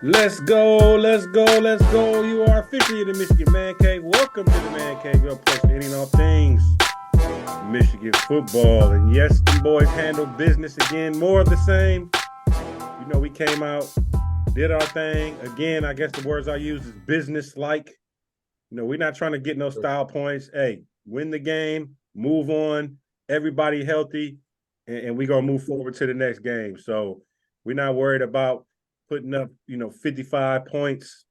Let's go, let's go, let's go. You are officially in the Michigan Man Cave. Welcome to the Man Cave, your place for any and all things Michigan football. And yes, the boys handle business again, more of the same. You know, we came out, did our thing. Again, I guess the words I use is business-like. You know, we're not trying to get no style points. Hey, win the game, move on, everybody healthy, and we're going to move forward to the next game. So we're not worried about putting up, 55 points.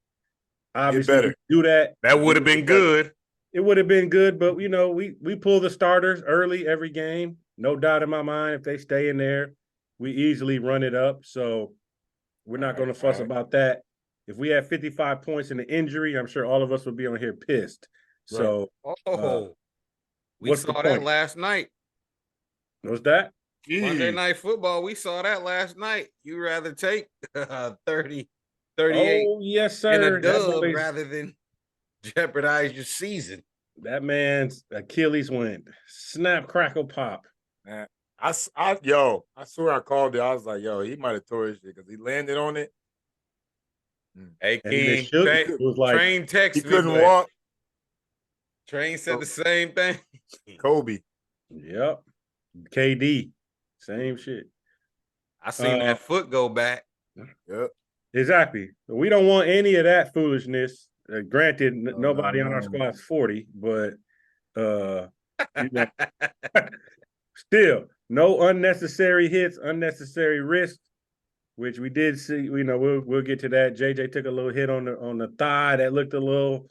Get Obviously, we better. do that. That would have been good. It would have been good, but we pull the starters early every game. No doubt in my mind, if they stay in there, we easily run it up. So we're not going to fuss about that. If we had 55 points in the injury, I'm sure all of us would be on here pissed. So We what's the saw that point? last night. What's that? Monday Night Football, we saw that last night. You rather take 30, 38 Oh, yes, in a sir. dub rather than jeopardize your season. That man's Achilles went snap, crackle, pop. Man, I swear I called it. I was like, yo, he might have tore his shit because he landed on it. Hey, And it King, shook. It was like Train text He me. couldn't walk. Train said the same thing. Kobe. Yep. KD. Same shit. I seen that foot go back. Yep. Exactly. We don't want any of that foolishness. Granted, nobody on our no. squad's 40, but still, no unnecessary hits, unnecessary risks, which we did see. You know, we'll get to that. JJ took a little hit on the thigh that looked a little.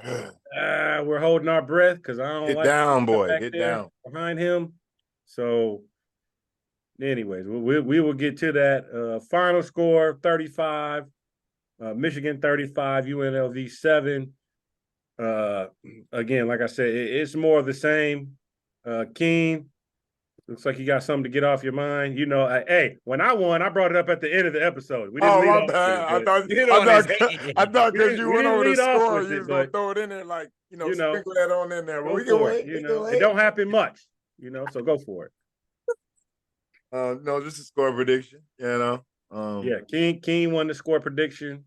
We're holding our breath because I don't Get like down, boy. back Get there down. behind him. So, anyways, we will get to that. Final score 35. Michigan 35, UNLV 7. Again, like I said, it's more of the same. Keen, looks like you got something to get off your mind. You know, hey, when I won, I brought it up at the end of the episode. We didn't lead my off bad. with it, I thought because you we went didn't over the lead off score, with you it, was gonna but throw it in there, like you know, sprinkle that on in there. But go we can for wait. it. You know, it don't happen much. You know, so go for it. No, just a score prediction. Yeah, King won the score prediction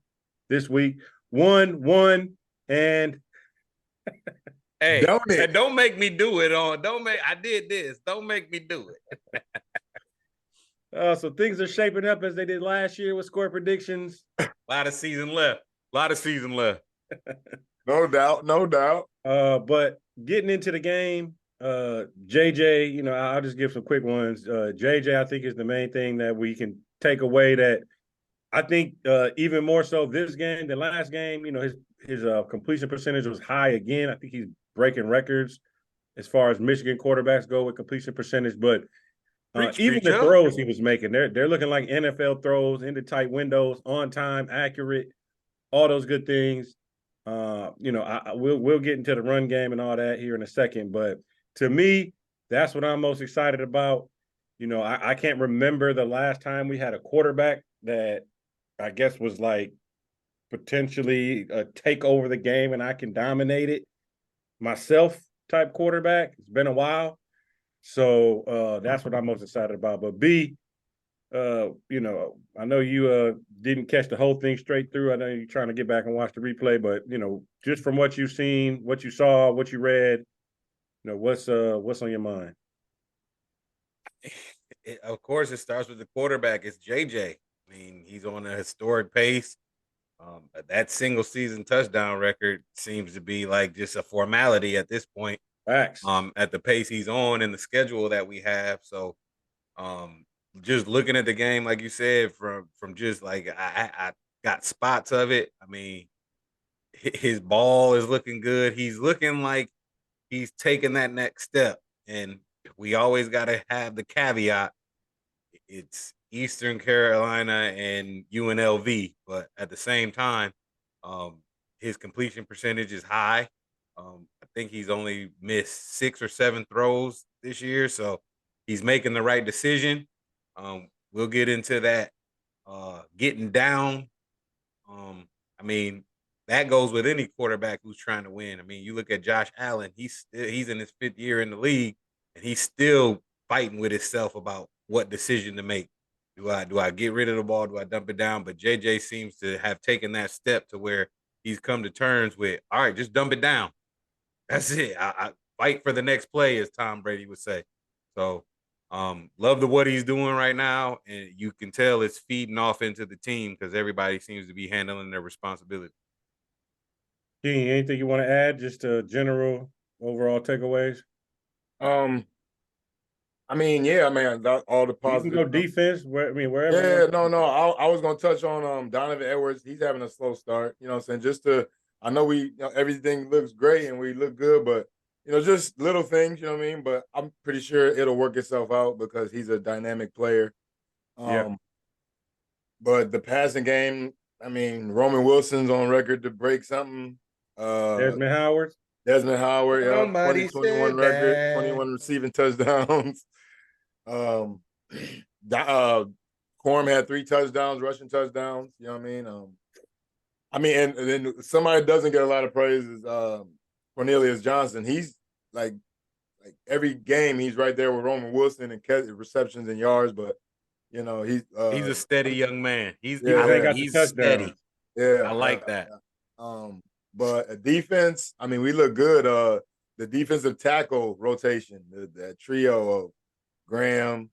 this week. One, and Hey, Don't don't make me do it I did this. Don't make me do it. so things are shaping up as they did last year with score predictions. A lot of season left. No doubt. But getting into the game, JJ, you know, I'll just give some quick ones. JJ, I think is the main thing that we can take away that I think even more so this game than last game, you know, his completion percentage was high again. I think he's breaking records as far as Michigan quarterbacks go with completion percentage, but even the throws he was making, they're looking like NFL throws into tight windows, on time, accurate, all those good things. You know, we'll get into the run game and all that here in a second, but to me, that's what I'm most excited about. You know, I can't remember the last time we had a quarterback that I guess was like potentially take over the game and I can dominate it myself type quarterback. It's been a while. So that's what I'm most excited about. But B, you know, I know you didn't catch the whole thing straight through. I know you're trying to get back and watch the replay, but you know, just from what you've seen, what you saw, what you read, you know, what's on your mind? Of course, it starts with the quarterback. It's JJ. I mean, he's on a historic pace. That single season touchdown record seems to be like just a formality at this point. Facts. At the pace he's on and the schedule that we have. So, just looking at the game, like you said, from just like I got spots of it. I mean, his ball is looking good. He's looking like he's taking that next step. And we always got to have the caveat. It's Eastern Carolina and UNLV, but at the same time, his completion percentage is high. I think he's only missed 6 or 7 throws this year, so he's making the right decision. We'll get into that. Getting down. I mean, that goes with any quarterback who's trying to win. I mean, you look at Josh Allen; he's in his 5th year in the league, and he's still fighting with himself about what decision to make. Do I get rid of the ball? Do I dump it down? But JJ seems to have taken that step to where he's come to terms with, all right, just dump it down. That's it. I fight for the next play, as Tom Brady would say. So, love what he's doing right now, and you can tell it's feeding off into the team because everybody seems to be handling their responsibility. King, anything you want to add? Just general overall takeaways. I mean, yeah, I mean, all the You can go positive. defense. Wherever. Yeah, no. I was gonna touch on Donovan Edwards. He's having a slow start. You know what I'm saying? I know everything looks great and we look good, but just little things, you know what I mean? But I'm pretty sure it'll work itself out because he's a dynamic player. Yeah. But the passing game, I mean, Roman Wilson's on record to break something. Desmond Howard. Desmond Howard, yeah, Somebody 2021 said record, that. 21 receiving touchdowns. Corum had 3 touchdowns, rushing touchdowns. You know what I mean? And then somebody that doesn't get a lot of praise is Cornelius Johnson. He's like every game he's right there with Roman Wilson and receptions and yards. But he's He's a steady young man. He got the touchdown. Steady. Yeah, I like that. But a defense, I mean, we look good. The defensive tackle rotation, that trio of Graham,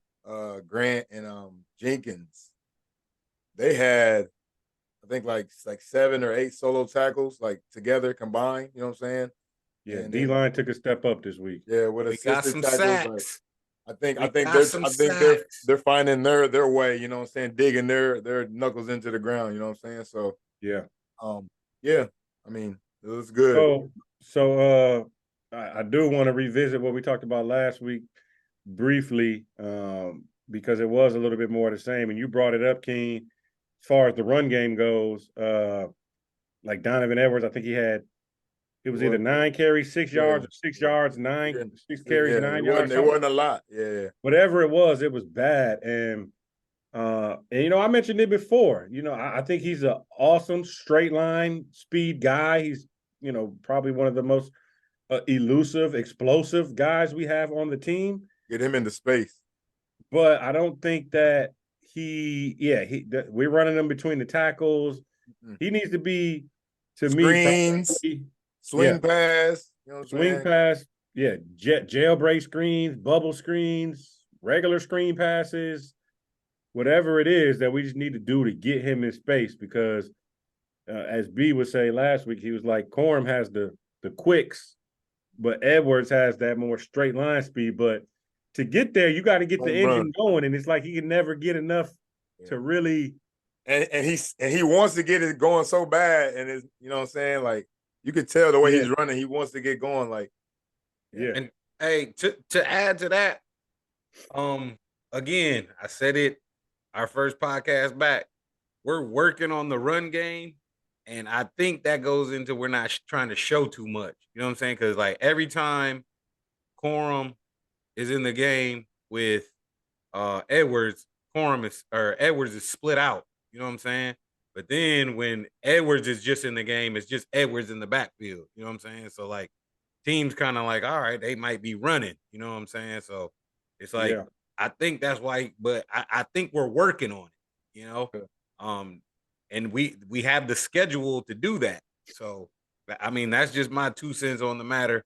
Grant, and Jenkins, they had, I think, like 7 or 8 solo tackles, like together combined. You know what I'm saying? Yeah, And D-line took a step up this week. Yeah, with We got assisted some tackles. sacks. I think they're finding their way. You know what I'm saying? Digging their knuckles into the ground. You know what I'm saying? So Yeah. Yeah. I mean, it was good. So I do want to revisit what we talked about last week briefly, because it was a little bit more the same. And you brought it up, King, as far as the run game goes. Like Donovan Edwards, I think it was either 9 carries, 6 yards, or 6 yards, 6 carries, 9 yards. It wasn't a lot. Yeah. Whatever it was bad. And I mentioned it before. I think he's an awesome straight line speed guy. He's, probably one of the most elusive, explosive guys we have on the team. Get him into space. But I don't think that we're running him between the tackles. Mm-hmm. He needs to be, to screens, me, swing pass, swing pass, jailbreak screens, bubble screens, regular screen passes, whatever it is that we just need to do to get him in space. Because as B would say last week, he was like, Corum has the quicks, but Edwards has that more straight line speed. But to get there, you got to get the engine going, and it's like he can never get enough to really. And he wants to get it going so bad, and it's, you know what I'm saying, like you could tell the way he's running, he wants to get going, like. And hey, to add to that, again, I said it our first podcast back. We're working on the run game, and I think that goes into we're not trying to show too much. You know what I'm saying? Because like every time Corum is in the game with Edwards, Edwards is split out. You know what I'm saying? But then when Edwards is just in the game, it's just Edwards in the backfield. You know what I'm saying? So like teams kind of like, all right, they might be running. You know what I'm saying? So it's like I think that's why, but I think we're working on it. And we have the schedule to do that. So I mean, that's just my 2 cents on the matter.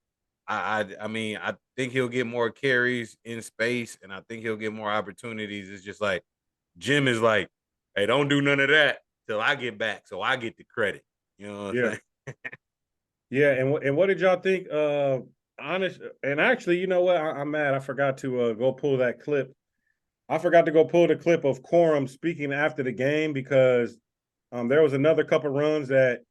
I mean, I think he'll get more carries in space, and I think he'll get more opportunities. It's just like Jim is like, hey, don't do none of that till I get back, so I get the credit. You know what I'm saying? Yeah, and what did y'all think? Honest, and actually, you know what? I'm mad. I forgot to go pull that clip. I forgot to go pull the clip of Corum speaking after the game, because there was another couple runs that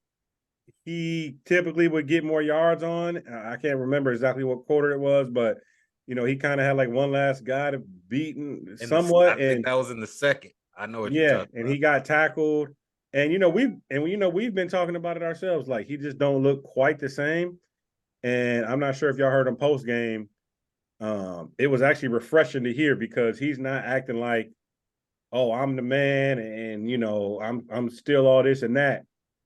he typically would get more yards on. I can't remember exactly what quarter it was, but he kind of had like one last guy to beat somewhat. I think that was in the second. I know what you're talking about. He got tackled. And we've been talking about it ourselves. Like, he just don't look quite the same. And I'm not sure if y'all heard him post game. It was actually refreshing to hear, because he's not acting like, oh, I'm the man, and I'm still all this and that.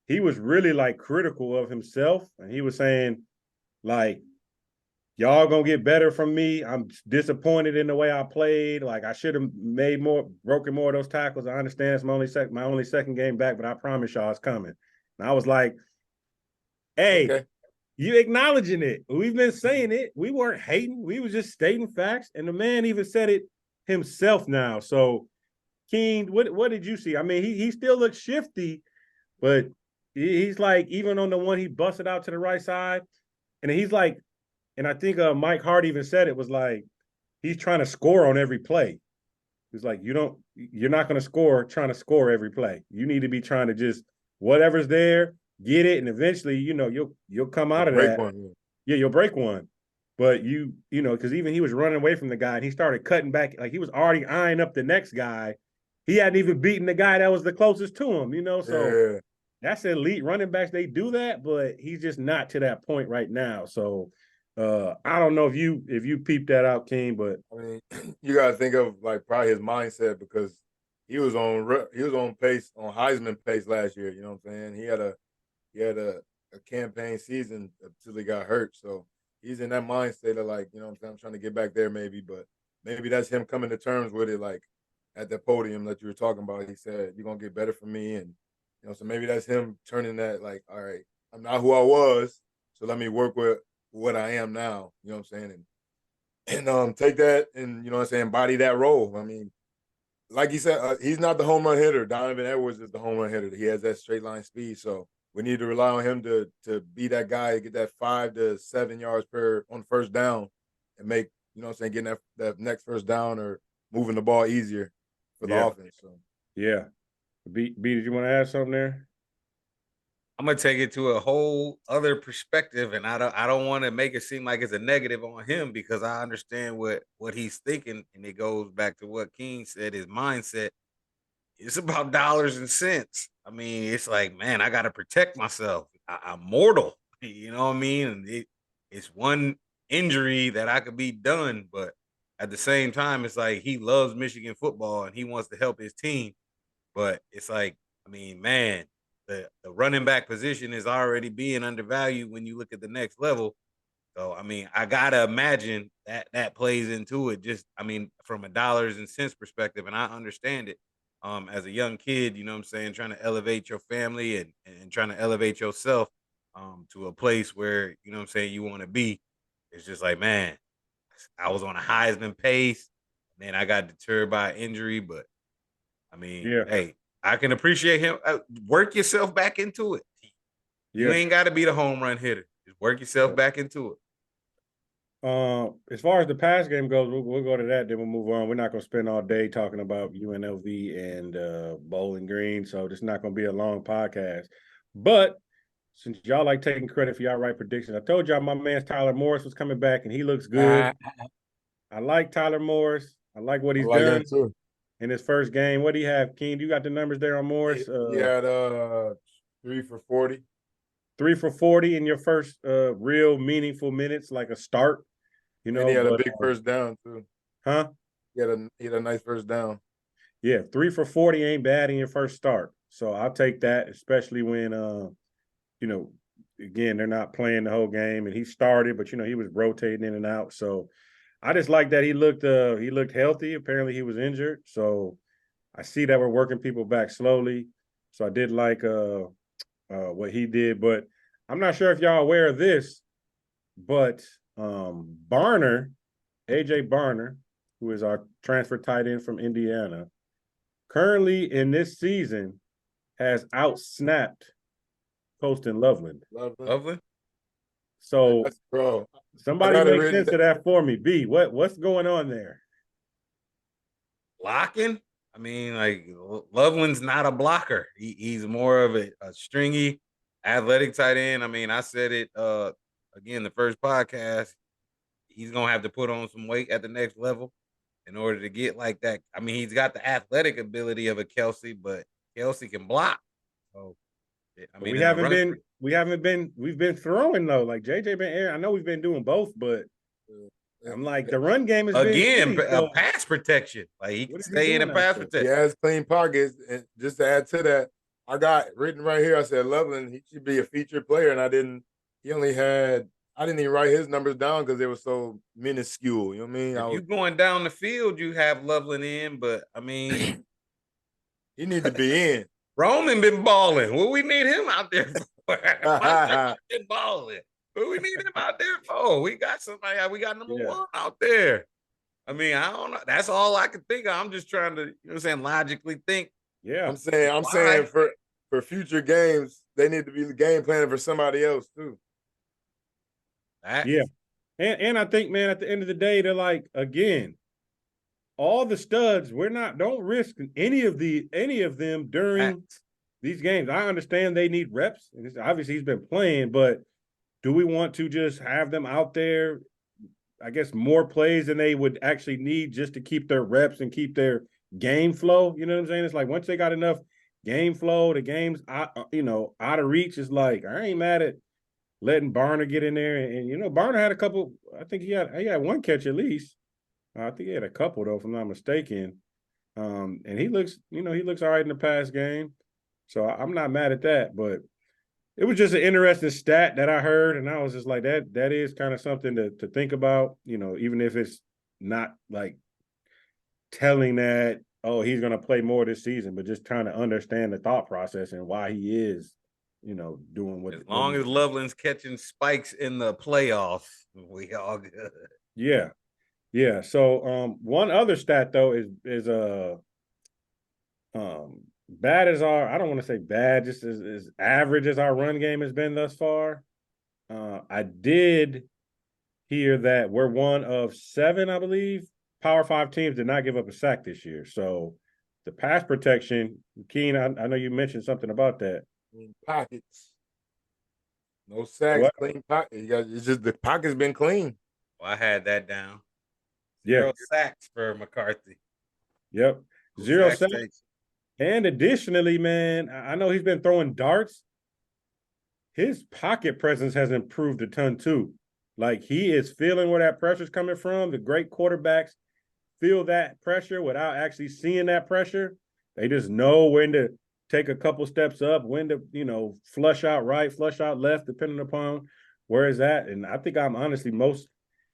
He was really like critical of himself, and he was saying, like, y'all gonna get better from me. I'm disappointed in the way I played. Like I should have broken more of those tackles. I understand it's my only second game back, but I promise y'all it's coming. And I was like, hey, Okay. you acknowledging it. We've been saying it. We weren't hating. We was just stating facts. And the man even said it himself now. So, Keen, what did you see? I mean, he still looks shifty, but he's like, even on the one he busted out to the right side, and he's like, and I think Mike Hart even said it was like he's trying to score on every play. He's like, you're not going to score trying to score every play. You need to be trying to just whatever's there, get it, and eventually, you'll come out of Break that. one. Yeah, you'll break one. But because even he was running away from the guy and he started cutting back, like he was already eyeing up the next guy. He hadn't even beaten the guy that was the closest to him, so Yeah. that's elite running backs. They do that, but he's just not to that point right now. So I don't know if you peeped that out, King, but I mean, you got to think of like probably his mindset because he was on pace on Heisman pace last year. You know what I'm saying? He had a campaign season until he got hurt. So he's in that mindset of like, you know what I'm saying? I'm trying to get back there maybe, but maybe that's him coming to terms with it. Like at the podium that you were talking about, he said, "You're gonna get better from me," and so maybe that's him turning that like, all right, I'm not who I was, so let me work with what I am now. You know what I'm saying? And take that and you know what I'm saying, embody that role. I mean, like you said, he's not the home run hitter. Donovan Edwards is the home run hitter. He has that straight line speed, so we need to rely on him to be that guy, get that 5 to 7 yards per on first down, and make you know what I'm saying, getting that next first down or moving the ball easier for the offense. So yeah. B, did you want to add something there? I'm gonna take it to a whole other perspective, and I don't want to make it seem like it's a negative on him because I understand what he's thinking, and it goes back to what King said. His mindset. It's about dollars and cents. I mean, it's like, man, I got to protect myself. I'm mortal. You know what I mean? And it's one injury that I could be done, but at the same time, it's like he loves Michigan football and he wants to help his team. But it's like, I mean, man, the running back position is already being undervalued when you look at the next level. So I mean, I gotta imagine that plays into it. Just I mean, from a dollars and cents perspective, and I understand it. As a young kid, you know what I'm saying, trying to elevate your family and trying to elevate yourself to a place where, you know what I'm saying, you want to be. It's just like, man, I was on a Heisman pace, and then I got deterred by injury. But I mean, Yeah, hey, I can appreciate him. Work yourself back into it. You yeah. ain't got to be the home run hitter. Just work yourself back into it. As far as the pass game goes, we'll go to that. Then we'll move on. We're not going to spend all day talking about UNLV and Bowling Green, so it's not going to be a long podcast. But since y'all like taking credit for y'all right predictions, I told y'all my man Tyler Morris was coming back, and he looks good. I like Tyler Morris. I like what I he's like done him too. in his first game. What do you have, Keen? You got the numbers there on Morris? He had 3 for 40. 3 for 40 in your first real meaningful minutes, like a start. And he had a But big first down too. huh? He had a nice first down. Yeah, 3 for 40 ain't bad in your first start. So I'll take that, especially when you know, again, they're not playing the whole game and he started, but he was rotating in and out. So I just like that he looked healthy. Apparently he was injured. So I see that we're working people back slowly. So I did like what he did, but I'm not sure if y'all aware of this, but Barner, AJ Barner, who is our transfer tight end from Indiana, currently in this season has outsnapped Poston Loveland. Lovely. So Bro, I somebody got it make written. sense of that for me. B, what's going on there? Blocking. I mean, like Loveland's not a blocker. He's more of a stringy, athletic tight end. I mean, I said it again the first podcast. He's gonna have to put on some weight at the next level in order to get like that. I mean, he's got the athletic ability of a Kelsey, but Kelsey can block. So I But mean, in the run, we've been throwing though. Like JJ been airing. I know we've been doing both, but I'm like the run game has been again, shitty. So pass protection. Like he what can is he stay in doing a out pass there? He protection. has clean pockets. And just to add to that, I got written right here. I said Loveland, he should be a featured player, and I didn't. He only had I didn't even write his numbers down because they were so minuscule. You know what I mean? If you going down the field, you have Loveland in, but I mean, He need to be in. Roman been balling. What we need him out there for? Montrezl been balling. What we need him out there for? We got somebody. We got number one out there. I mean, I don't know. That's all I can think of. I'm just trying to, you know what I'm saying, logically think. Yeah. I'm saying for future games, they need to be game planning for somebody else too. Yeah. And I think, man, at the end of the day, they're like, again, all the studs, don't risk any of them during these games. I understand they need reps. And obviously he's been playing, but do we want to just have them out there, I guess, more plays than they would actually need just to keep their reps and keep their game flow? You know what I'm saying? It's like once they got enough game flow, the game's out of reach. It's like, I ain't mad at letting Barner get in there. And Barner had a couple, I think he had one catch at least. I think he had a couple though, if I'm not mistaken. And he looks all right in the pass game. So I'm not mad at that, but it was just an interesting stat that I heard, and I was just like, that is kind of something to think about, even if it's not like telling that, oh, he's going to play more this season, but just trying to understand the thought process and why he is, doing what. As long as Loveland's catching spikes in the playoffs, we all good. Yeah. Yeah. So one other stat though is bad as I don't want to say bad, just as average as our run game has been thus far. I did hear that we're one of 7, I believe, Power 5 teams did not give up a sack this year. So the pass protection, Keen, I know you mentioned something about that. Pockets. No sacks, clean pocket. It's just the pocket's been clean. Well, I had that down. 0 sacks for McCarthy. Yep. 0 sacks. And additionally, man, I know he's been throwing darts. His pocket presence has improved a ton too. Like he is feeling where that pressure's coming from. The great quarterbacks feel that pressure without actually seeing that pressure. They just know when to take a couple steps up, when to, flush out right, flush out left, depending upon where it's at. And I think I'm honestly most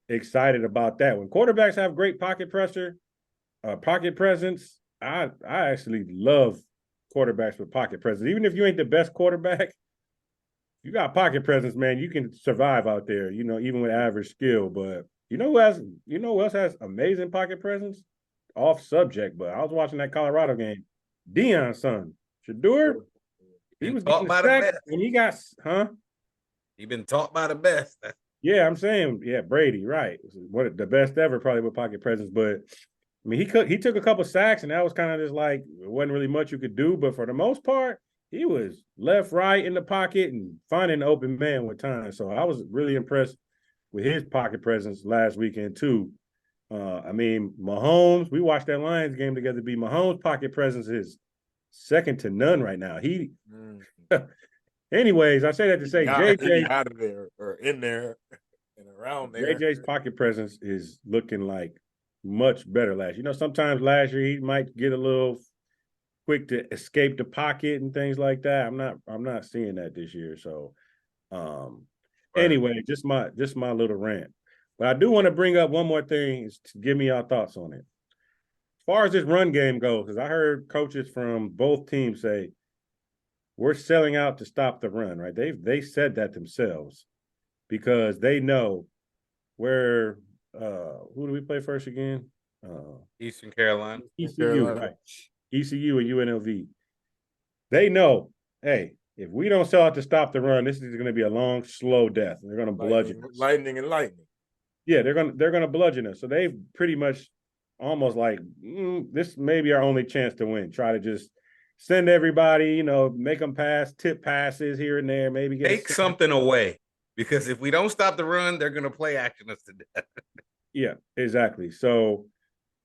excited about that. When quarterbacks have great pocket pressure, pocket presence, I actually love quarterbacks with pocket presence. Even if you ain't the best quarterback, you got pocket presence, man. You can survive out there, even with average skill. But who else has amazing pocket presence? Off subject, but I was watching that Colorado game. Deion's son, Shador, he was getting the sack, and he got, He been taught by the best. Yeah, I'm saying, Brady, right? What the best ever, probably with pocket presence. But I mean, he took a couple sacks, and that was kind of just like it wasn't really much you could do. But for the most part, he was left, right in the pocket and finding an open man with time. So I was really impressed with his pocket presence last weekend too. I mean, Mahomes, we watched that Lions game together. Mahomes' pocket presence is second to none right now. Anyways, I say that to say JJ out of there or in there and around there. JJ's pocket presence is looking like much better last year. Sometimes last year he might get a little quick to escape the pocket and things like that. I'm not seeing that this year. So anyway, just my little rant. But I do want to bring up one more thing is to give me your thoughts on it. As far as this run game goes, because I heard coaches from both teams say we're selling out to stop the run, right? They said that themselves because they know where who do we play first again? Eastern Carolina. ECU, right. ECU and UNLV. They know, hey, if we don't sell out to stop the run, this is going to be a long, slow death. They're going to bludgeon us. Lightning. Yeah, they're going to bludgeon us. So they've pretty much almost like this may be our only chance to win. Try to just send everybody, make them pass, tip passes here and there, maybe take something away. Because if we don't stop the run, they're going to play action us to death. Yeah, exactly. So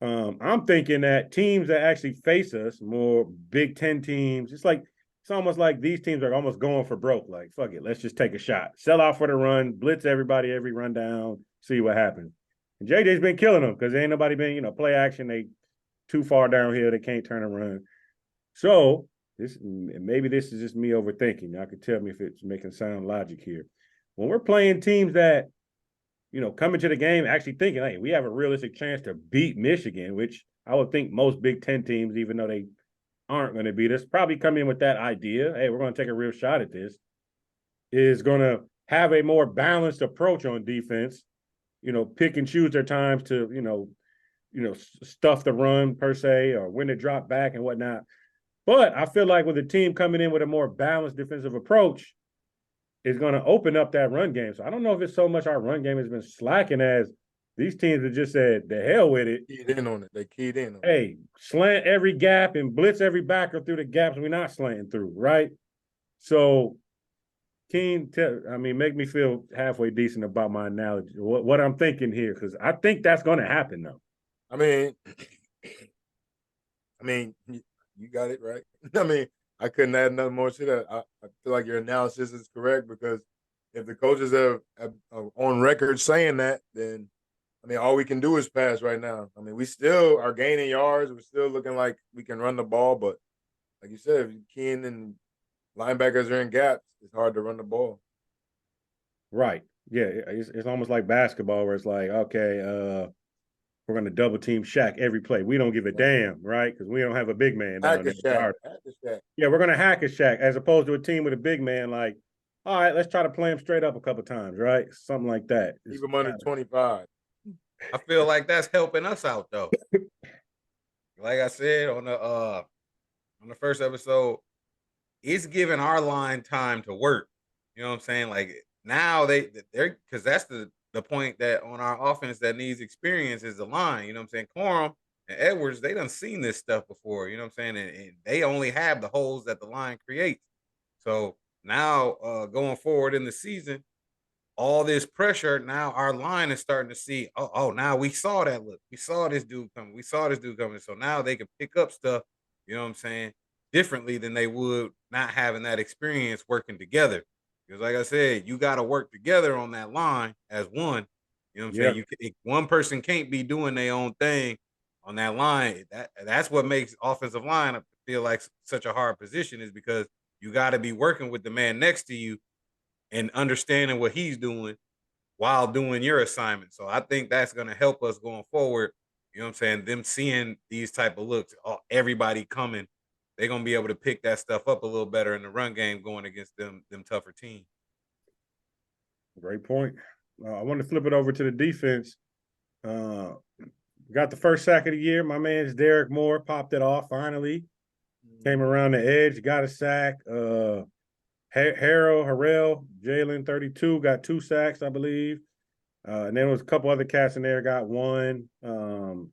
I'm thinking that teams that actually face us, more Big Ten teams, it's almost like these teams are almost going for broke. Like, fuck it, let's just take a shot. Sell out for the run, blitz everybody every run down, see what happens. And JJ's been killing them because ain't nobody been, play action. They too far downhill. They can't turn and run. So maybe this is just me overthinking. Y'all can tell me if it's making sound logic here. when we're playing teams that, come into the game actually thinking, hey, we have a realistic chance to beat Michigan, which I would think most Big Ten teams, even though they aren't going to beat us, probably come in with that idea. Hey, we're going to take a real shot at this. Is going to have a more balanced approach on defense. Pick and choose their times to, stuff the run per se, or when to drop back and whatnot. But I feel like with the team coming in with a more balanced defensive approach, is going to open up that run game. So I don't know if it's so much our run game has been slacking as these teams have just said, the hell with it. Keyed in on it. They keyed in on it. Hey, slant every gap and blitz every backer through the gaps we're not slanting through, right? So, Keen, make me feel halfway decent about my analogy, what I'm thinking here, because I think that's going to happen, though. I mean, you got it right. I couldn't add nothing more to that. I feel like your analysis is correct, because if the coaches are on record saying that, then all we can do is pass right now. We still are gaining yards. We're still looking like we can run the ball, but like you said, if Keen and linebackers are in gaps, it's hard to run the ball. Right. Yeah, it's almost like basketball where it's like, okay, we're going to double team Shaq every play. We don't give a damn, right? Because we don't have a big man down there. Yeah, we're going to hack a Shaq as opposed to a team with a big man. Like, all right, let's try to play him straight up a couple times, right? Something like that. Keep him under 25. I feel like that's helping us out, though. Like I said on the first episode, it's giving our line time to work. You know what I'm saying? Like now they're because that's the point that on our offense that needs experience is the line. You know what I'm saying? Corum and Edwards, they done seen this stuff before. You know what I'm saying? And they only have the holes that the line creates. So now going forward in the season, all this pressure, now our line is starting to see, now we saw that look. We saw this dude coming. We saw this dude coming. So now they can pick up stuff, you know what I'm saying, differently than they would not having that experience working together. Because like I said, you got to work together on that line as one. You know what I'm saying? One person can't be doing their own thing on that line. That's what makes offensive line feel like such a hard position, is because you got to be working with the man next to you and understanding what he's doing while doing your assignment. So I think that's going to help us going forward. You know what I'm saying? Them seeing these type of looks, everybody coming, they're going to be able to pick that stuff up a little better in the run game going against them tougher teams. Great point. I want to flip it over to the defense. Got the first sack of the year. My man's Derek Moore popped it off finally. Came around the edge, got a sack. Harrell, Jalen 32, got 2 sacks, I believe. And then there was a couple other cats in there, got 1.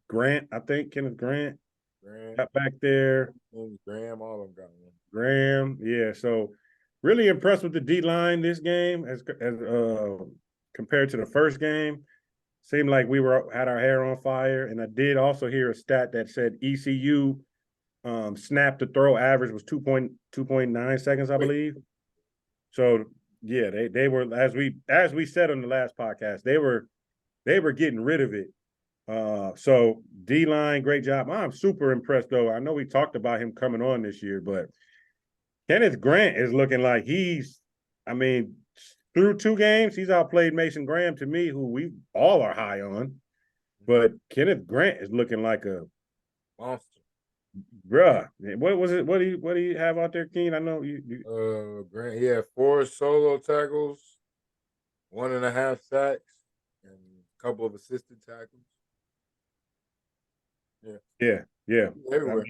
Grant, I think, Kenneth Grant got back there. Graham, all of them got 1. Graham, yeah. So really impressed with the D-line this game as compared to the first game. Seemed like we had our hair on fire. And I did also hear a stat that said ECU snap to throw average was 2.9 seconds, I believe. So yeah, they were, as we said on the last podcast, they were getting rid of it. So D-line, great job. I'm super impressed though. I know we talked about him coming on this year, but Kenneth Grant is looking like through 2 games, he's outplayed Mason Graham to me, who we all are high on. But Kenneth Grant is looking like a monster. Bruh, what was it? What do you have out there, Keen? I know you. Grant, he had 4 solo tackles, 1.5 sacks, and a couple of assisted tackles. Yeah. Everywhere.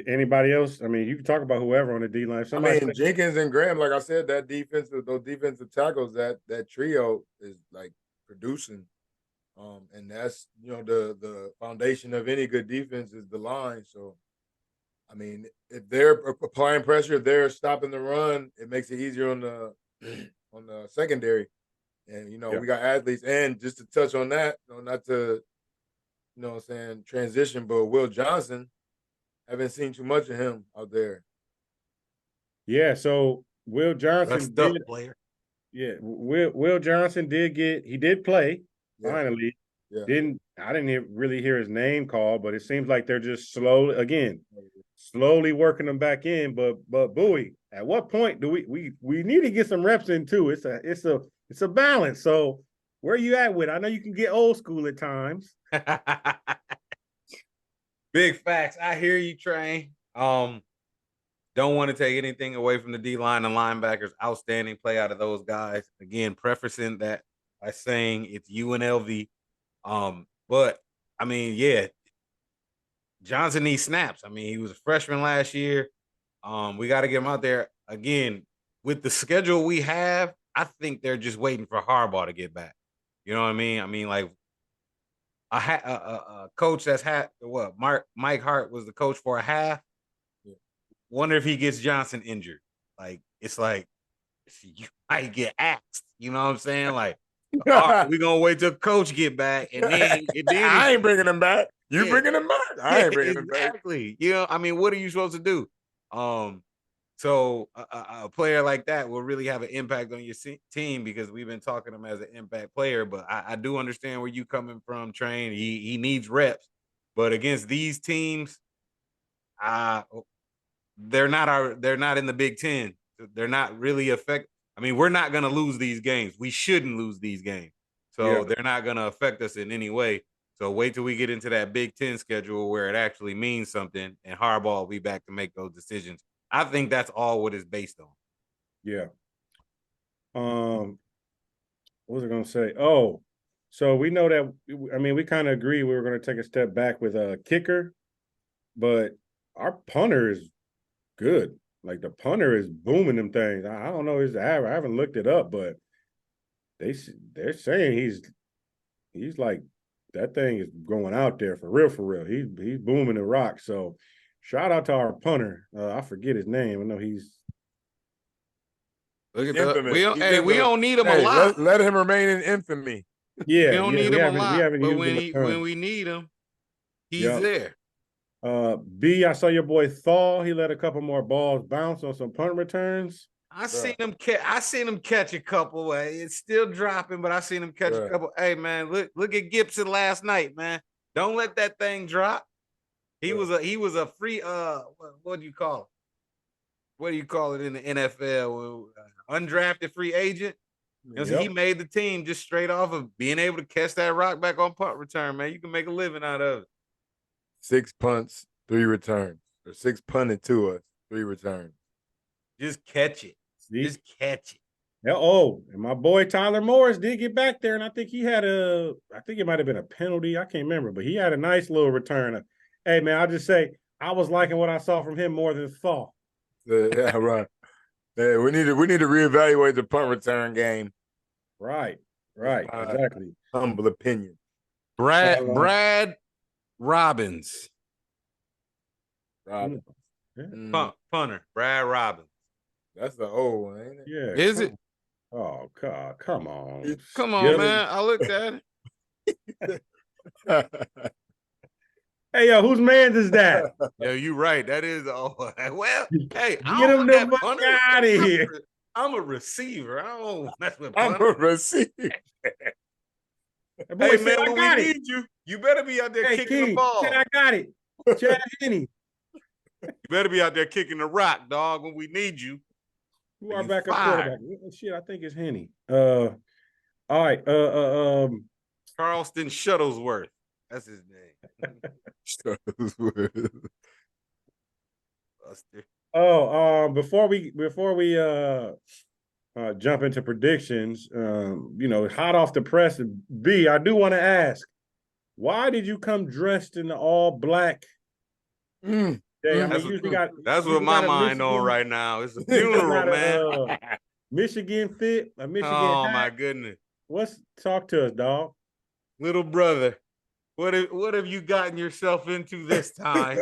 Anybody else? You can talk about whoever on the D line. Jenkins and Graham, like I said, those defensive tackles, that trio is like producing. And that's the foundation of any good defense is the line. So if they're applying pressure, if they're stopping the run, it makes it easier on the secondary. And we got athletes. And just to touch on that, not to transition, but Will Johnson, haven't seen too much of him out there. Yeah, so Will Johnson player. Yeah, Will Johnson did play finally. Yeah. I didn't really hear his name called, but it seems like they're just slowly working them back in. But Bowie, at what point do we need to get some reps in too? It's It's a balance. So where you at with it? I know you can get old school at times. Big facts. I hear you, Train. Don't want to take anything away from the D line and linebackers. Outstanding play out of those guys. Again, prefacing that by saying it's UNLV. But I mean, yeah, Johnson needs snaps. I mean, he was a freshman last year. We got to get him out there again with the schedule we have. I think they're just waiting for Harbaugh to get back. You know what I mean? I mean, like a coach that's had what Mike Hart was the coach for a half. Wonder if he gets Johnson injured. Like it's like you might get axed. You know what I'm saying? Like we're gonna wait till coach get back, and then I ain't bringing him back. You Yeah. bringing him back? I ain't bringing him back. Exactly. You know, I mean, what are you supposed to do? So a player like that will really have an impact on your team because we've been talking him as an impact player. But I do understand where you coming from, Train. He needs reps, but against these teams, they're not in the Big Ten. They're not really affect. I mean, we're not going to lose these games. We shouldn't lose these games. So they're not going to affect us in any way. So wait till we get into that Big Ten schedule where it actually means something, and Harbaugh will be back to make those decisions. I think that's all what it's based on. Yeah. What was I going to say? Oh, so we know that. I mean, we kind of agree we were going to take a step back with a kicker, but our punter is good. Like the punter is booming them things. I don't know his average. I haven't looked it up, but they're saying he's like that thing is going out there for real, for real. He's booming the rock. So shout out to our punter. I forget his name. I know he's. Look at that. We don't need him a Hey, lot. let him remain in infamy. Yeah, we don't need him a lot. We haven't but used him when we need him, he's there. B, I saw your boy Thaw. He let a couple more balls bounce on some punt returns. I seen him catch a couple. It's still dropping, but I seen him catch a couple. Hey man, look at Gibson last night, man. Don't let that thing drop. He was a free what do you call it? What do you call it in the NFL? Undrafted free agent. So he made the team just straight off of being able to catch that rock back on punt return, man. You can make a living out of it. 6 punts, 3 returns. Or 6 punted to us, 3 returns. Just catch it. See? Just catch it. Oh, and my boy Tyler Morris did get back there, and I think it might have been a penalty. I can't remember, but he had a nice little return. Hey, man, I'll just say I was liking what I saw from him more than Thaw. Yeah, right. Yeah, we need to reevaluate the punt return game. Right, exactly. Humble opinion. Brad Robbins. Punter, Brad Robbins. That's the old one, ain't it? Yeah. Is it? Oh God, come on. Come on, man. I looked at it. Hey, yo, whose man's is that? Yo, you right. That is well, hey, get him the fuck out of here. I'm a receiver. I don't mess with I'm a receiver. Hey, man, when we need you, you better be out there kicking the ball. I got it. Chad Henne. You better be out there kicking the rock, dog, when we need you. Who are backup quarterback? Shit, I think it's Henne. All right. Charleston Shuttlesworth. That's his name. Shuttlesworth. Before we jump into predictions, hot off the press, B, I do want to ask, why did you come dressed in the all black? That's what my mind on right now. It's a funeral, man. Michigan fit, a Michigan hat. My goodness. Talk to us, dog. Little brother, what have you gotten yourself into this time?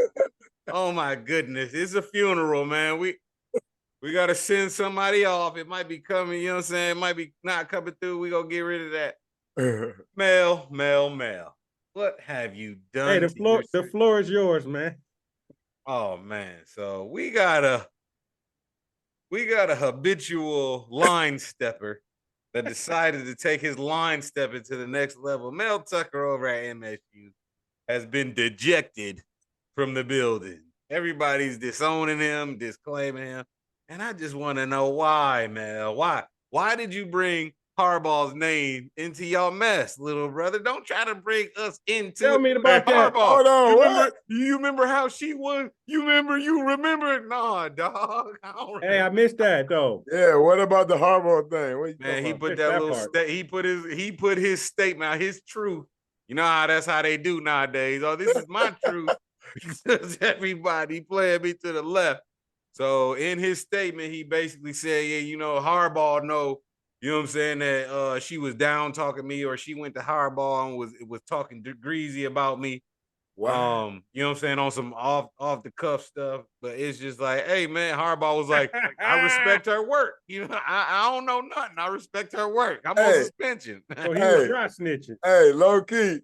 Oh my goodness. It's a funeral, man. We gotta send somebody off. It might be coming, you know what I'm saying? It might be not coming through. We gonna get rid of that. Mel. What have you done? Hey, the floor is yours, man. Oh man, so we got a habitual line stepper that decided to take his line stepping to the next level. Mel Tucker over at MSU has been dejected from the building. Everybody's disowning him, disclaiming him, and I just want to know why, Mel. Why did you bring Harbaugh's name into your mess, little brother. Don't try to bring us into Tell me about that. Harbaugh. Hold on, You remember how she was? You remember? Nah, dog. I don't Hey, I missed that though. Yeah, what about the Harbaugh thing? What you Man, he talking put Missed that that little part. he put his statement, his truth. You know how that's how they do nowadays. Oh, this is my truth because everybody playing me to the left. So in his statement, he basically said, yeah, Harbaugh know, you know what I'm saying, that she was down talking to me, or she went to Harbaugh and was talking greasy about me. Wow. You know what I'm saying, on some off the cuff stuff. But it's just like, hey man, Harbaugh was like, I respect her work. I don't know nothing. I respect her work. I'm on suspension. So he was Hey. dry snitching. Hey, low key,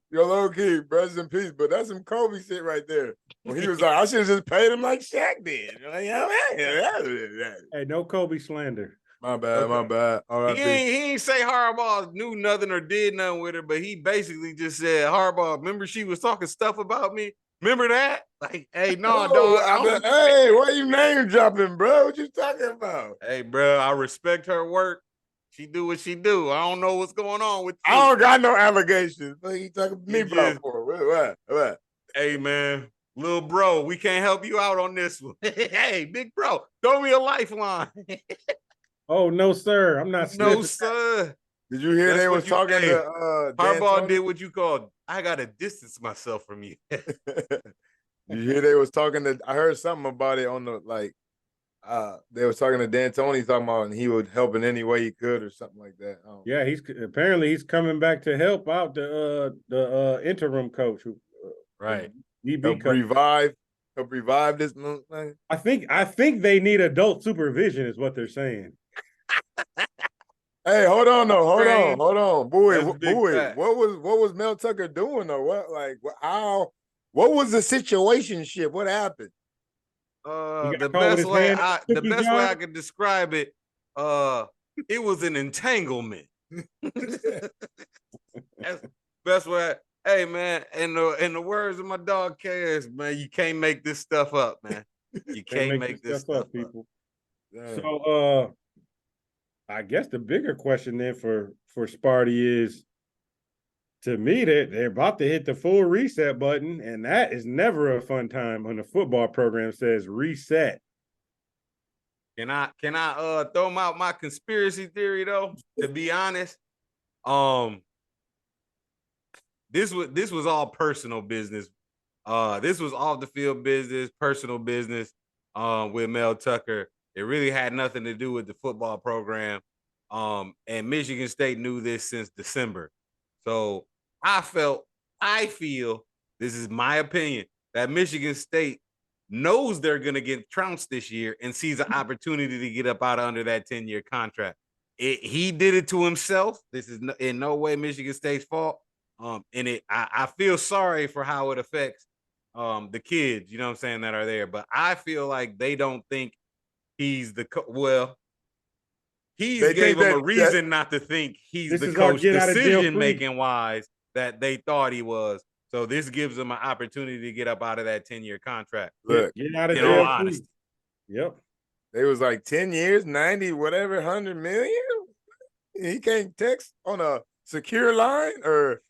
rest in peace. But that's some Kobe shit right there. When he was like, I should have just paid him like Shaq did. Hey, no Kobe slander. My bad. All He right, ain't say Harbaugh knew nothing or did nothing with her, but he basically just said, Harbaugh, remember she was talking stuff about me? Remember that? Like, hey, no, dog. Hey, why you name dropping, bro? What you talking about? Hey, bro, I respect her work. She do what she do. I don't know what's going on with you. I don't got no allegations. What you talking to me about for? What? Hey, man, little bro, we can't help you out on this one. Hey, big bro, throw me a lifeline. Oh no, sir. I'm not sniffing. No, sir. Did you hear they was talking to Harbaugh did what you called, I gotta distance myself from you. Did you hear they was talking to? I heard something about it on the they was talking to D'Antoni talking about, and he would help in any way he could or something like that. Yeah, he's coming back to help out the interim coach who Right. DB coach. Help revive this thing. I think they need adult supervision is what they're saying. Hey, hold on, boy. Fact. What was Mel Tucker doing though? What was the situationship? What happened? The best way I could describe it, it was an entanglement. That's best way. Hey man, in the words of my dog Cass, man, you can't make this stuff up, man. You can't make this stuff up, people. Damn. So I guess the bigger question then for Sparty is, to me, they're about to hit the full reset button, and that is never a fun time when the football program says reset. Can I throw out my conspiracy theory though? To be honest, this was all personal business. This was off the field business, personal business. With Mel Tucker, it really had nothing to do with the football program. And Michigan State knew this since December. So I feel, this is my opinion, that Michigan State knows they're going to get trounced this year and sees an opportunity to get up out of under that 10-year contract. He did it to himself. This is in no way Michigan State's fault. And I feel sorry for how it affects the kids, you know what I'm saying, that are there. But I feel like they don't think he's the He's gave him a reason not to think he's the coach decision-making wise that they thought he was. So this gives him an opportunity to get up out of that 10-year contract. Look, get out of jail free. Yep. They was like 10 years, 90, whatever, 100 million. He can't text on a secure line or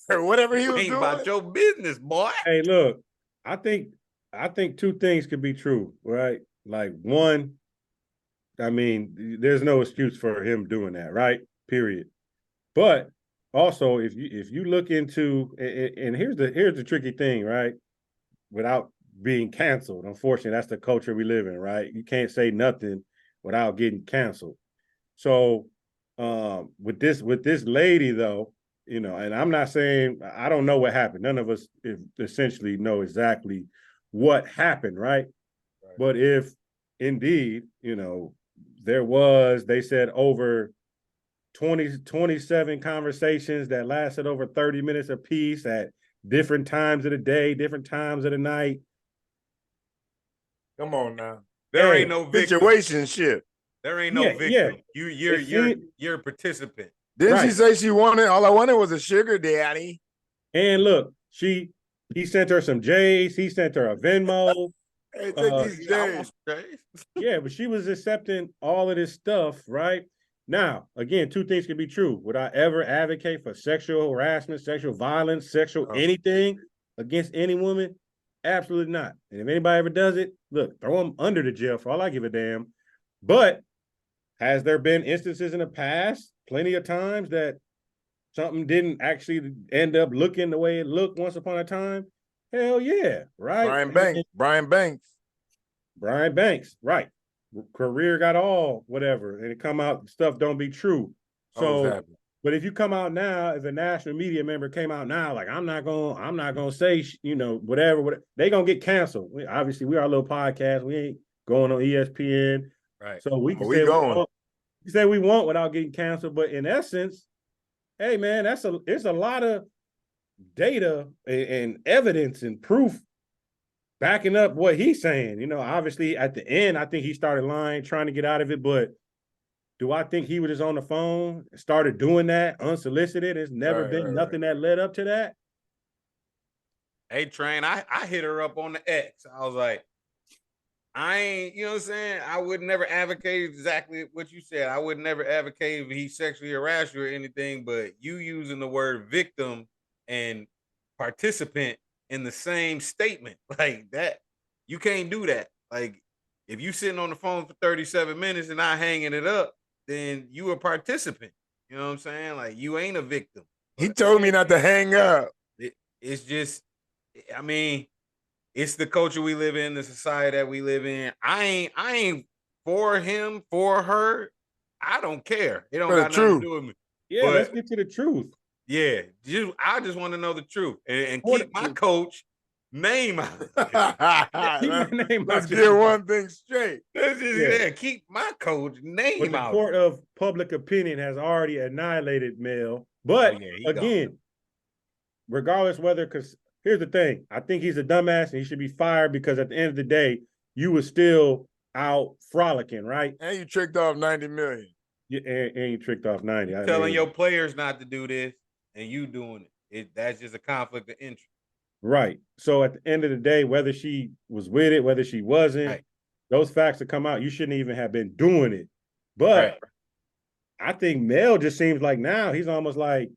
whatever he was Ain't doing. About your business, boy. Hey, look, I think two things could be true, right? Like, one, I mean, there's no excuse for him doing that, right? Period. But also, if you look into, and here's the tricky thing, right? Without being canceled, unfortunately, that's the culture we live in, right? You can't say nothing without getting canceled. So, with this lady though, and I'm not saying, I don't know what happened. None of us essentially know exactly what happened, right? But if indeed, they said over 27 conversations that lasted over 30 minutes apiece at different times of the day, different times of the night. Come on now. There ain't no victim. Situationship. There ain't no victim. Yeah. You're a participant. Didn't she say she wanted, all I wanted was a sugar daddy? And look, he sent her some J's, he sent her a Venmo. Hey, take these J's. Yeah, but she was accepting all of this stuff, right? Now, again, two things can be true. Would I ever advocate for sexual harassment, sexual violence, sexual anything against any woman? Absolutely not. And if anybody ever does it, look, throw them under the jail for all I give a damn. But has there been instances in the past, plenty of times, that something didn't actually end up looking the way it looked once upon a time? Hell yeah, right? Brian Banks. Brian Banks, right. Career got all whatever, and it come out stuff don't be true. So, but if you come out now, if a national media member came out now, like I'm not gonna say, whatever, they gonna get canceled. Obviously, we are a little podcast. We ain't going on ESPN, right? So we can say we want without getting canceled. But in essence, hey man, it's a lot of data and evidence and proof backing up what he's saying. Obviously at the end, I think he started lying, trying to get out of it. But do I think he was just on the phone and started doing that unsolicited? There's never been nothing that led up to that. Hey, Train, I hit her up on the X. I was like, I ain't, you know what I'm saying? I would never advocate exactly what you said. I would never advocate if he sexually harassed you or anything, but you using the word victim and participant in the same statement like that, you can't do that. Like, if you sitting on the phone for 37 minutes and not hanging it up, then you a participant. You know what I'm saying? Like, you ain't a victim. He told me not to hang up. It's just, I mean, it's the culture we live in, the society that we live in. I ain't for him, for her. I don't care. It don't got nothing to do with me. Yeah, let's get to the truth. Yeah, I just want to know the truth and keep my coach name out. Let's get one thing straight. Keep my coach name out. The court of public opinion has already annihilated Mel. But again, regardless whether, because here's the thing, I think he's a dumbass and he should be fired because at the end of the day, you were still out frolicking, right? And you tricked off 90 million. Yeah, and you tricked off 90. You're telling your players not to do this and you doing it. That's just a conflict of interest. Right. So at the end of the day, whether she was with it, whether she wasn't, those facts that come out, you shouldn't even have been doing it. But I think Mel just seems like now he's almost like,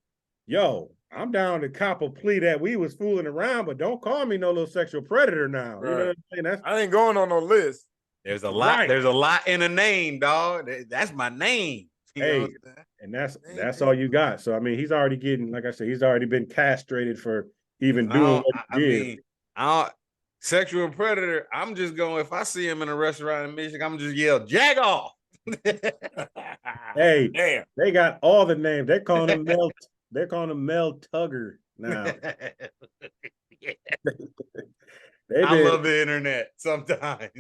yo, I'm down to cop a plea that we was fooling around, but don't call me no little sexual predator now. You know what I'm saying? I ain't going on no list. There's a lot. There's a lot in a name, dog. That's my name. Hey, and that's all you got. So I mean, he's already getting, like I said, he's already been castrated for even doing what he did. Sexual predator. I'm just going. If I see him in a restaurant in Michigan, I'm just yell, "Jag off!" Hey, damn! They got all the names. They're calling him Mel. They're calling him Mel Tugger now. I love the internet sometimes.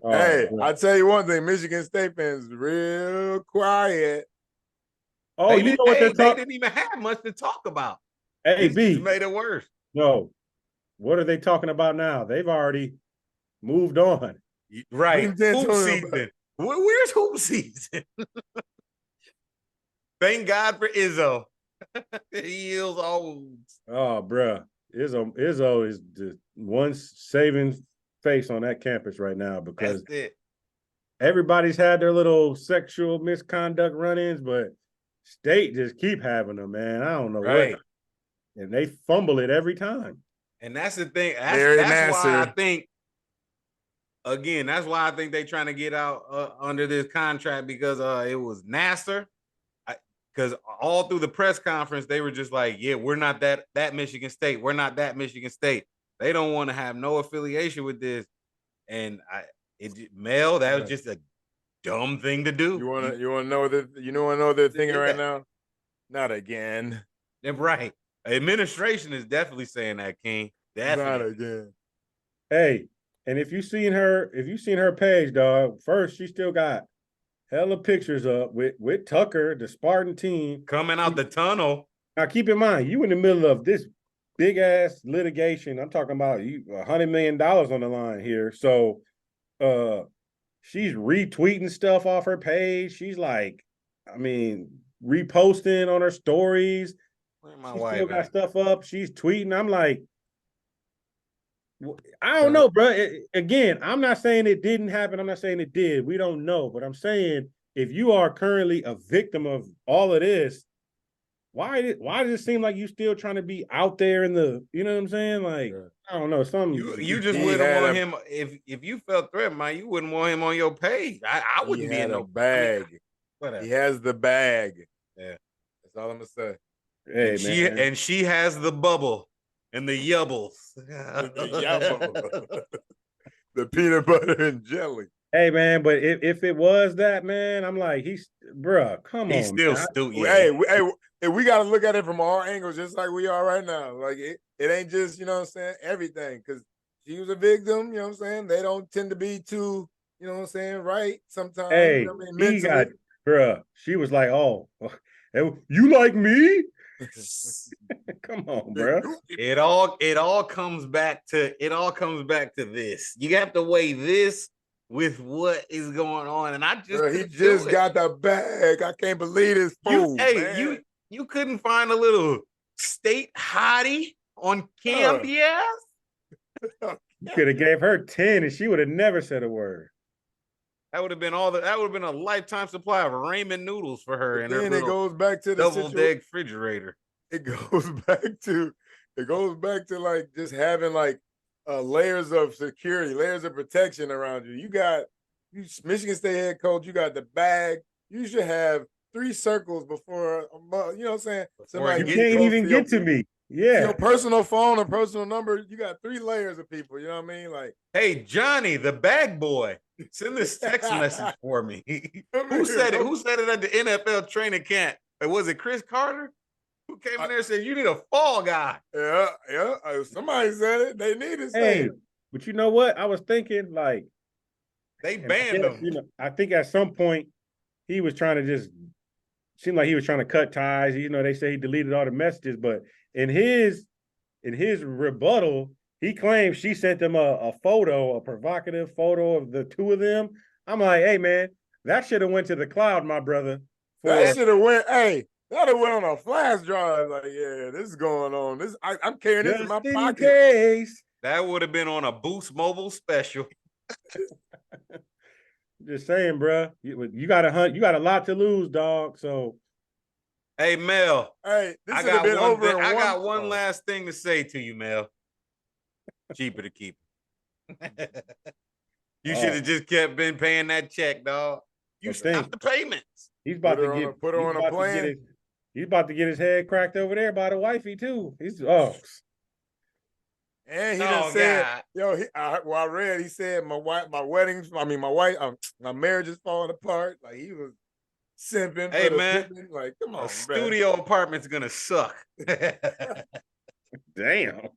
I tell you one thing: Michigan State fans real quiet. Oh, you know what they didn't even have much to talk about. Hey, this just made it worse. No, what are they talking about now? They've already moved on. Right. Hoop season. Where's hoop season? Thank God for Izzo. He heals all wounds. Oh, bruh. Izzo is the one saving face on that campus right now because everybody's had their little sexual misconduct run-ins, but State just keep having them, man. I don't know what. And they fumble it every time. And that's the thing. That's why I think, again, that's why I think they're trying to get out under this contract because it was Nassar. Because all through the press conference, they were just like, yeah, we're not that Michigan State. We're not that Michigan State. They don't want to have no affiliation with this. And Mel, that was just a dumb thing to do. You wanna know what they're thinking right now? Not again. Right. Administration is definitely saying that, King. Definitely. Not again. Hey, and if you've seen her page, dog, first she still got hella pictures up with Tucker, the Spartan team. Coming out the tunnel. Now keep in mind, you in the middle of this big ass litigation. I'm talking about $100 million on the line here. So she's retweeting stuff off her page. She's like, I mean, reposting on her stories. She still got stuff up. She's tweeting. I'm like, I don't know, bro. Again, I'm not saying it didn't happen. I'm not saying it did. We don't know. But I'm saying if you are currently a victim of all of this, why does it seem like you still trying to be out there in the, you know what I'm saying? Like, Yeah. I don't know, You just He wouldn't had want a him if you felt threatened, man. You wouldn't want him on your page. I he wouldn't be in had a no. I mean, bag. whatever. He has the bag. Yeah. That's all I'm gonna say. hey man. And she has the bubble and the yubbles. The peanut butter and jelly. Hey man, but if it was that, man, I'm like, bruh, come He's on, still man. stupid. Yeah. Hey, we got to look at it from all angles, just like we are right now. Like it ain't just, you know what I'm saying, everything. Because she was a victim, you know what I'm saying? They don't tend to be too, you know what I'm saying, right sometimes. Hey, You know what I mean? he got, Mentally. bruh. She was like, oh, you like me? Come on, bruh. It all comes back to this. You have to weigh this with what is going on, and I just Bro, he couldn't do just it. got the bag. I can't believe this fool, man. You couldn't find a little state hottie on campus. You could have gave her 10 and she would have never said a word. That would have been a lifetime supply of ramen noodles for her in her Then it little goes back to the double situation. deck refrigerator. It goes back to like just having like layers of security, layers of protection around you. You Michigan State head coach, you got the bag. You should have 3 circles before you know what I'm saying? Somebody You can't even get to me. Yeah. Your personal phone or personal number, you got 3 layers of people. You know what I mean? Like, hey, Johnny, the bag boy, send this text message for me. Who said it? Who said it at the NFL training camp? Was it Chris Carter? Who came in there and said, you need a fall guy? Yeah. Somebody said it. They need to say it. But you know what? I was thinking, like, they banned him. You know, I think at some point he was trying to just seemed like he was trying to cut ties. You know, they say he deleted all the messages, but in his rebuttal, he claims she sent him a photo, a provocative photo of the two of them. I'm like, hey man, that should have went to the cloud, my brother. That should have went. Hey, that have went on a flash drive. Like, yeah, this is going on. I'm carrying this in my pocket. Case. That would have been on a Boost Mobile special. Just saying, bro. You got a lot to lose, dog. So, hey, Mel. Hey, this should have been over. I got one last thing to say to you, Mel. Cheaper to keep. You should have just been paying that check, dog. You stopped the payments. He's about to put her on a plane. He's about to get his head cracked over there by the wifey too. And he done said, I read, he said, my marriage is falling apart. Like, he was simping. Hey, man. Pimping. Like, come on, studio apartment's going to suck. Damn.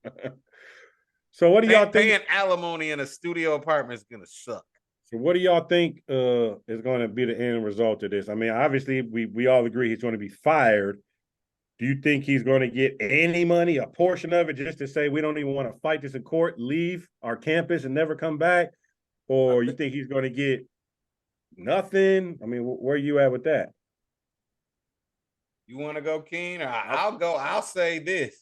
So what do y'all think? Paying alimony in a studio apartment is going to suck. So what do y'all think is going to be the end result of this? I mean, obviously, we all agree he's going to be fired. Do you think he's going to get any money, a portion of it, just to say we don't even want to fight this in court, leave our campus and never come back? Or you think he's going to get nothing? I mean, where are you at with that? You want to go, Keen? I'll go. I'll say this.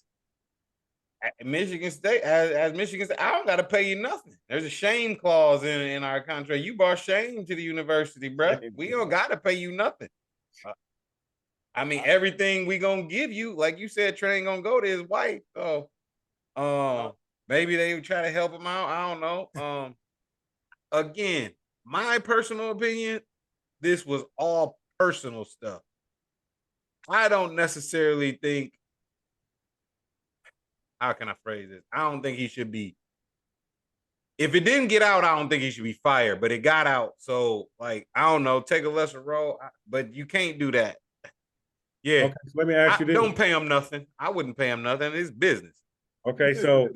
At Michigan State, as Michigan State, I don't got to pay you nothing. There's a shame clause in our contract. You brought shame to the university, bro. We don't got to pay you nothing. I mean, everything we gonna give you, like you said, Trey ain't gonna go to his wife. So, maybe they would try to help him out. I don't know. Again, my personal opinion, this was all personal stuff. I don't necessarily think. How can I phrase this? I don't think he should be. If it didn't get out, I don't think he should be fired. But it got out, so like I don't know, take a lesser role. But you can't do that. Yeah. Okay, so let me ask you this. Don't pay him nothing. I wouldn't pay him nothing. It's business. Okay, so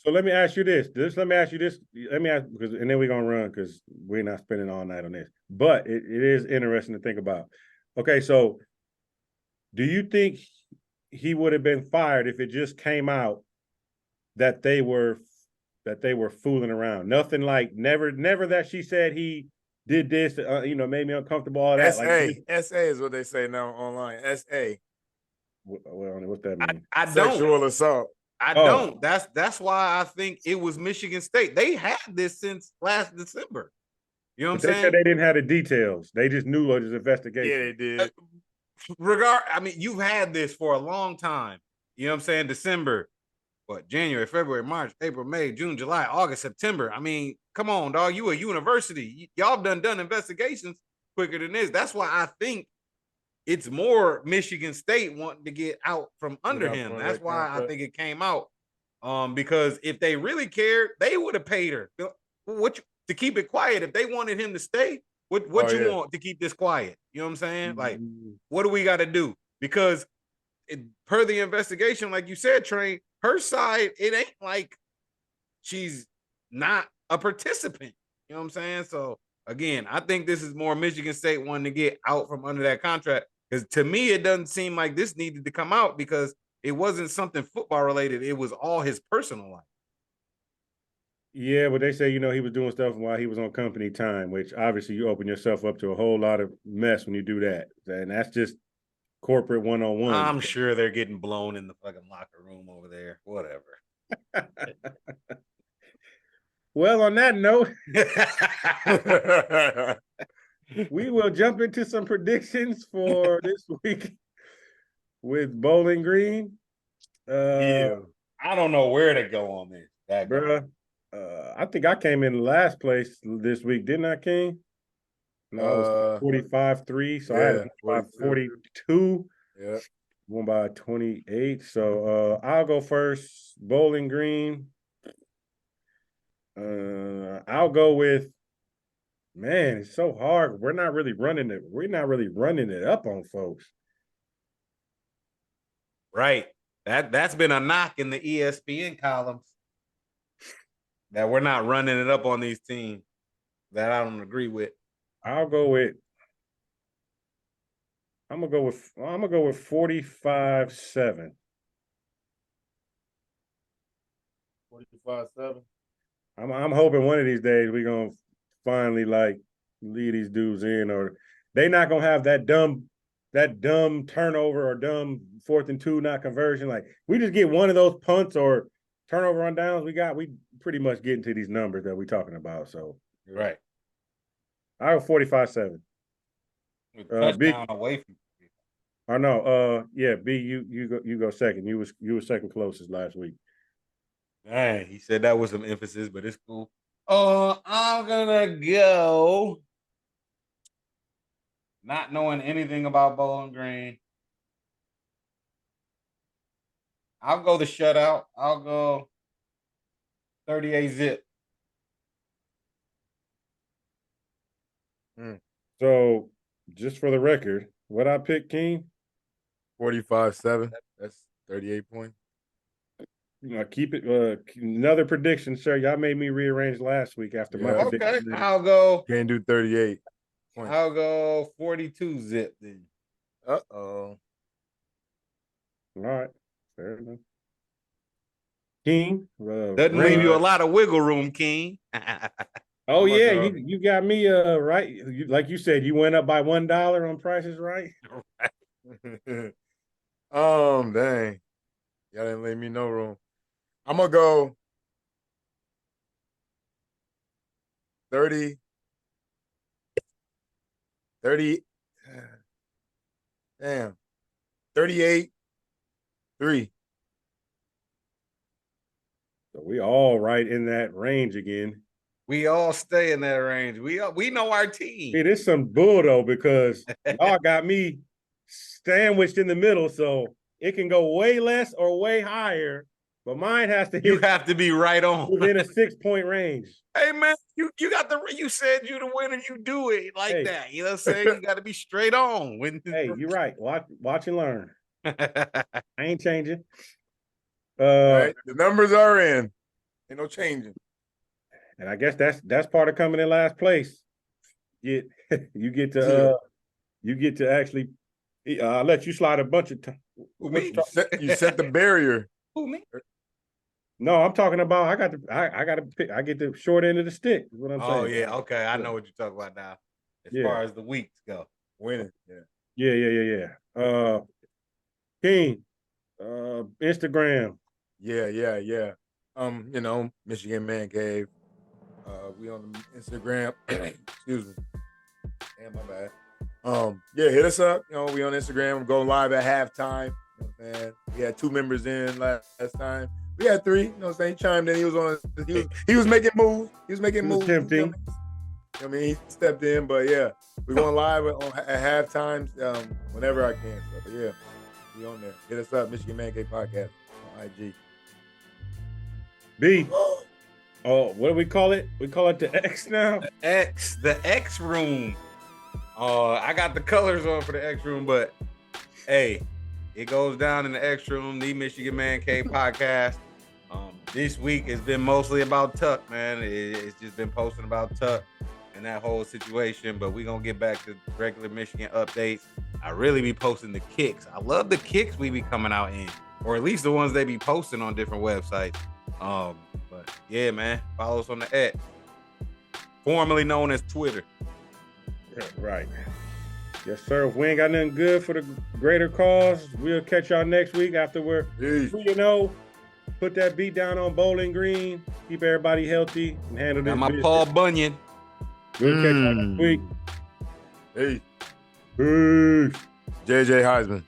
let me ask you this. Let me ask, because and then we're gonna run because we're not spending all night on this. But it is interesting to think about. Okay, so do you think he would have been fired if it just came out that they were fooling around? Nothing like never that she said he did this, made me uncomfortable. All that. SA is what they say now online. SA. Well, what's that mean? I don't. Sexual assault. I don't. That's why I think it was Michigan State. They had this since last December. You know what But I'm they said saying? they didn't have the details. They just knew it was Yeah, investigation. they did. I mean, you've had this for a long time. You know what I'm saying? December, what, January, February, March, April, May, June, July, August, September. I mean, come on, dog. You a university. Y'all done investigations quicker than this. That's why I think it's more Michigan State wanting to get out from Get under out him. from That's that why I contract. think it came out. Because if they really cared, they would have paid her. To keep it quiet? If they wanted him to stay, what you want to keep this quiet? You know what I'm saying? Like, what do we got to do? Because per the investigation, like you said, Train, her side, it ain't like she's not a participant. You know what I'm saying? So again, I think this is more Michigan State wanting to get out from under that contract. Because to me, it doesn't seem like this needed to come out because it wasn't something football related. It was all his personal life. Yeah, but they say, he was doing stuff while he was on company time, which obviously you open yourself up to a whole lot of mess when you do that. And that's just corporate one-on-one. I'm sure they're getting blown in the fucking locker room over there. Whatever. Well, on that note, we will jump into some predictions for this week with Bowling Green. Yeah. I don't know where to go on this. Bruh, I think I came in last place this week, didn't I, King? No, I was 45-3, so I had 42. Yeah. Won by 28. So I'll go first. Bowling Green. I'll go with, man, it's so hard. We're not really running it up on folks. Right. That's been a knock in the ESPN columns that we're not running it up on these teams that I don't agree with. I'm gonna go with 45-7. 45-7. I'm hoping one of these days we're gonna finally like lead these dudes in, or they not gonna have that dumb turnover or dumb 4th and 2 not conversion. Like we just get one of those punts or turnover on downs. We pretty much get into these numbers that we're talking about. So Right. I go 45-7. Touchdown away from. I know. Yeah, B, you go second. You was second closest last week. Dang, he said that was some emphasis, but it's cool. I'm gonna go. Not knowing anything about Bowling Green, I'll go the shutout. I'll go 38-zip. So just for the record, what I picked, King? 45-7. That's 38 points. Keep it. Another prediction, sir. Y'all made me rearrange last week after my prediction. Okay, I'll go. Can't do 38 points. I'll go 42-zip then. Uh-oh. All right, fair enough. King Doesn't leave you a lot of wiggle room, King. Oh yeah, you got me right. Like you said, you went up by $1 on prices, right? Dang. Y'all didn't leave me no room. I'm gonna go 30. Damn. 38-3. So we all right in that range again. We all stay in that range. We know our team. It is some bull though, because y'all got me sandwiched in the middle, so it can go way less or way higher, but mine has to hit. You have to be right on within a 6-point range. Hey man, you said you the winner, you do it like that. You know what I'm saying? You got to be straight on. Hey, you're right. Watch and learn. I ain't changing. Right, the numbers are in. Ain't no changing. And I guess that's part of coming in last place. You get to actually. I'll let you slide a bunch of times. You set the barrier. Who, me? No, I'm talking about I got to pick. I get the short end of the stick. Is what I'm saying. Oh yeah, okay. I know what you're talking about now. As far as the weeks go, winning. Yeah. King, Instagram. Yeah. Michigan Man Cave. We on the Instagram. Excuse me. Damn, my bad. Yeah, hit us up. You know, we on Instagram. We're going live at halftime. You know what I'm saying? We had 2 members in last time. We had 3. You know what I'm saying? He chimed in. He was making moves. He was making moves. tempting. You know what I mean, he stepped in, but yeah, we're going live at halftime whenever I can. So, but yeah, we on there. Hit us up, Michigan Man Cave Podcast on IG. B. Oh, what do we call it? We call it the X now. The X room. I got the colors on for the X room, but hey, it goes down in the X room, the Michigan Man Cave Podcast. This week has been mostly about Tuck, man. It's just been posting about Tuck and that whole situation, but we're gonna get back to regular Michigan updates. I really be posting the kicks. I love the kicks we be coming out in, or at least the ones they be posting on different websites. But yeah, man, follow us on the X, formerly known as Twitter. Yeah, right. Yes, sir. If we ain't got nothing good for the greater cause, we'll catch y'all next week after we're Peace. 3-0. Put that beat down on Bowling Green. Keep everybody healthy and handle this. And my business. Paul Bunyan. We'll catch y'all next week. Hey, Peace. JJ Heisman.